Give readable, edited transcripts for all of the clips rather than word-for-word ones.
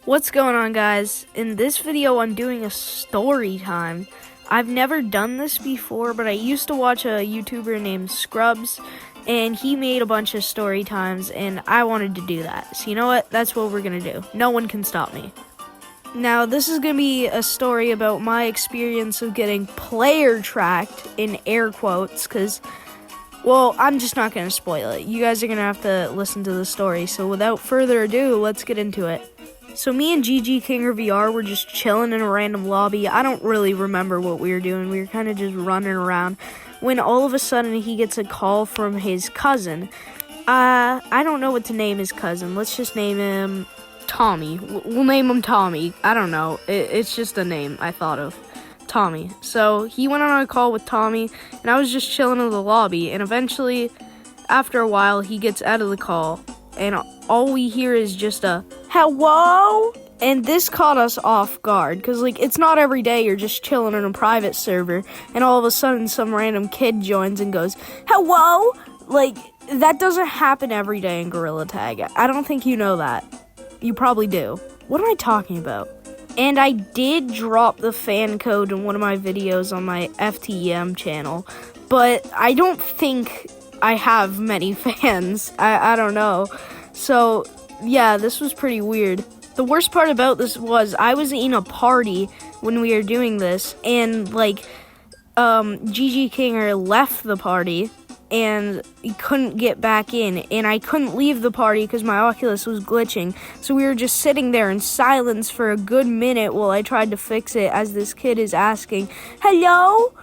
What's going on, guys? In this video, I'm doing a story time. I've never done this before, but I used to watch a YouTuber named Scrubs, and he made a bunch of story times, and I wanted to do that. So you know what? That's what we're gonna do. No one can stop me. Now, this is gonna be a story about my experience of getting player tracked, in air quotes, because, well, I'm just not gonna spoil it. You guys are gonna have to listen to the story. So without further ado, let's get into it. So me and GG Kinger VR were just chilling in a random lobby. I don't really remember what we were doing. We were kind of just running around when all of a sudden he gets a call from his cousin. I don't know what to name his cousin. Let's just name him Tommy. We'll name him Tommy. I don't know. It's just a name I thought of. Tommy. So he went on a call with Tommy, and I was just chilling in the lobby. And eventually, after a while, he gets out of the call, and all we hear is just a hello. And this caught us off guard, because it's not every day you're just chilling in a private server and all of a sudden some random kid joins and goes hello. That doesn't happen every day in Gorilla Tag. I don't think you know that. You probably do. What am I talking about? And I did drop the fan code in one of my videos on my FTEM channel, but I don't think I have many fans. I don't know. So yeah, this was pretty weird. The worst part about this was I was in a party when we were doing this, and GG Kinger left the party and he couldn't get back in, and I couldn't leave the party because my Oculus was glitching. So we were just sitting there in silence for a good minute while I tried to fix it, as this kid is asking, hello,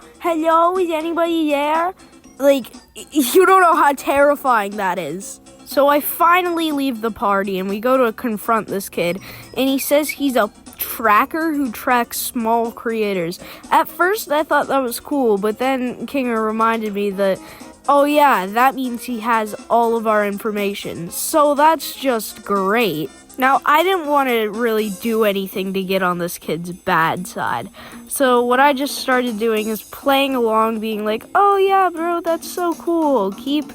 is anybody there? You don't know how terrifying that is. So I finally leave the party, and we go to confront this kid, and he says he's a tracker who tracks small creators. At first, I thought that was cool, but then Kinger reminded me that, oh yeah, that means he has all of our information. So that's just great. Now, I didn't want to really do anything to get on this kid's bad side. So what I just started doing is playing along, being like, oh yeah, bro, that's so cool. Keep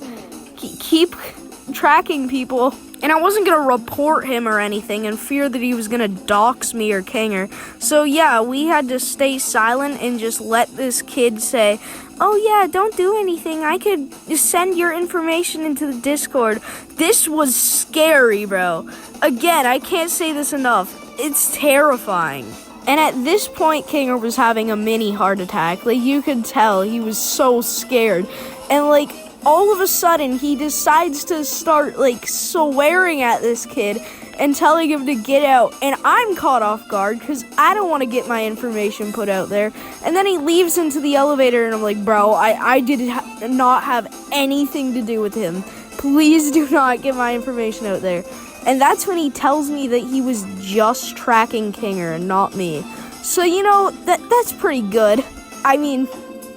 tracking people. And I wasn't going to report him or anything in fear that he was going to dox me or Kinger. So yeah, we had to stay silent and just let this kid say, oh yeah, don't do anything. I could just send your information into the Discord. This was scary, bro. Again, I can't say this enough. It's terrifying. And at this point, Kinger was having a mini heart attack. You could tell he was so scared. And all of a sudden, he decides to start swearing at this kid and telling him to get out. And I'm caught off guard because I don't want to get my information put out there. And then he leaves into the elevator, and I'm like, bro, I did not have anything to do with him. Please do not get my information out there. And that's when he tells me that he was just tracking Kinger and not me. So, that's pretty good. I mean,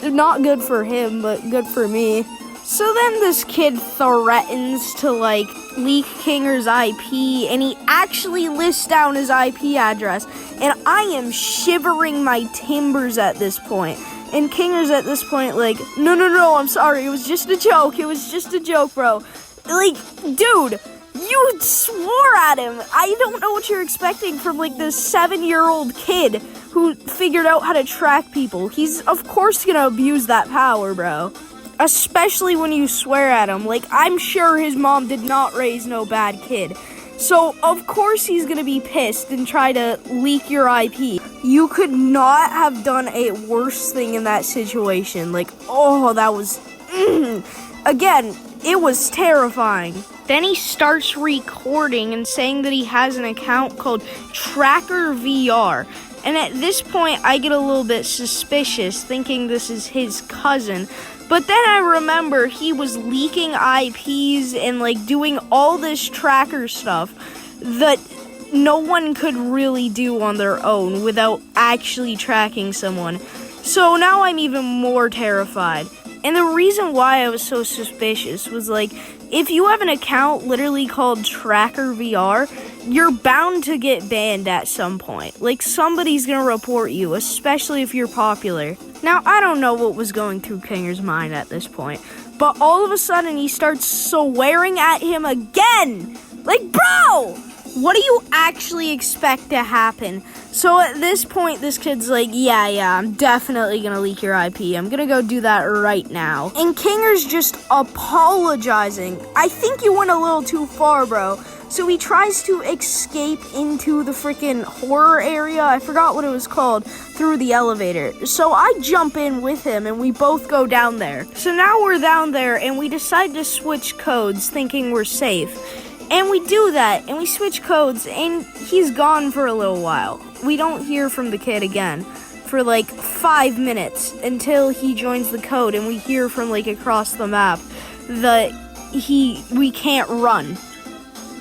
not good for him, but good for me. So then this kid threatens to leak Kinger's IP, and he actually lists down his IP address, and I am shivering my timbers at this point. And Kinger's at this point no, I'm sorry, it was just a joke, bro. Dude, you swore at him. I don't know what you're expecting from this 7-year-old kid who figured out how to track people. He's of course gonna abuse that power, bro. Especially when you swear at him. I'm sure his mom did not raise no bad kid. So, of course he's gonna be pissed and try to leak your IP. You could not have done a worse thing in that situation. That was... Again, it was terrifying. Then he starts recording and saying that he has an account called Tracker VR. And at this point, I get a little bit suspicious, thinking this is his cousin. But then I remember he was leaking IPs and doing all this tracker stuff that no one could really do on their own without actually tracking someone. So now I'm even more terrified. And the reason why I was so suspicious was if you have an account literally called Tracker VR, you're bound to get banned at some point. Somebody's gonna report you, especially if you're popular. Now, I don't know what was going through Kinger's mind at this point, but all of a sudden he starts swearing at him again. Bro, What do you actually expect to happen? So at this point, this kid's like, yeah, I'm definitely gonna leak your IP. I'm gonna go do that right now. And Kinger's just apologizing. I think you went a little too far, bro. So he tries to escape into the freaking horror area. I forgot what it was called, through the elevator. So I jump in with him and we both go down there. So now we're down there and we decide to switch codes thinking we're safe. And we do that and we switch codes and he's gone for a little while. We don't hear from the kid again for like 5 minutes until he joins the code and we hear from like across the map that we can't run.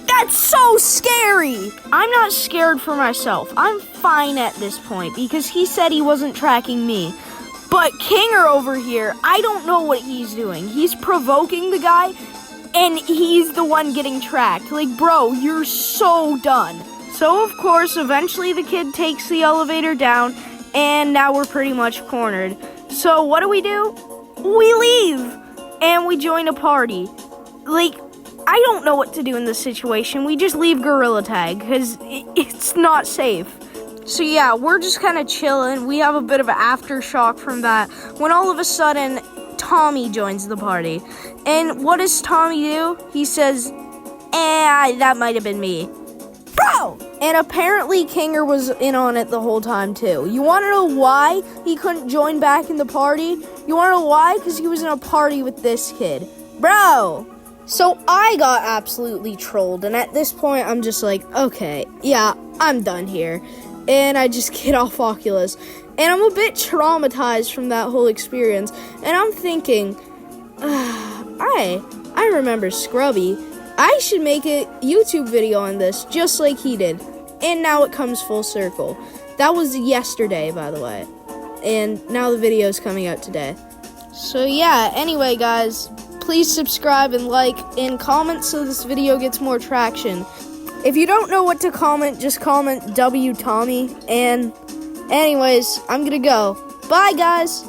That's so scary! I'm not scared for myself. I'm fine at this point because he said he wasn't tracking me. But Kinger over here, I don't know what he's doing. He's provoking the guy and he's the one getting tracked. Like, bro, you're so done. So, of course, eventually the kid takes the elevator down and now we're pretty much cornered. So, what do? We leave and we join a party. Like, I don't know what to do in this situation. We just leave Gorilla Tag because it's not safe. So yeah, we're just kind of chilling. We have a bit of an aftershock from that when all of a sudden Tommy joins the party. And what does Tommy do? He says, that might have been me. Bro! And apparently Kinger was in on it the whole time too. You want to know why he couldn't join back in the party? You want to know why? Because he was in a party with this kid. Bro! So I got absolutely trolled, and at this point, I'm just like, okay, yeah, I'm done here. And I just get off Oculus. And I'm a bit traumatized from that whole experience. And I'm thinking, I remember Scrubby. I should make a YouTube video on this, just like he did. And now it comes full circle. That was yesterday, by the way. And now the video is coming out today. So yeah, anyway, guys, please subscribe and like and comment so this video gets more traction. If you don't know what to comment, just comment W Tommy. And anyways, I'm gonna go. Bye, guys.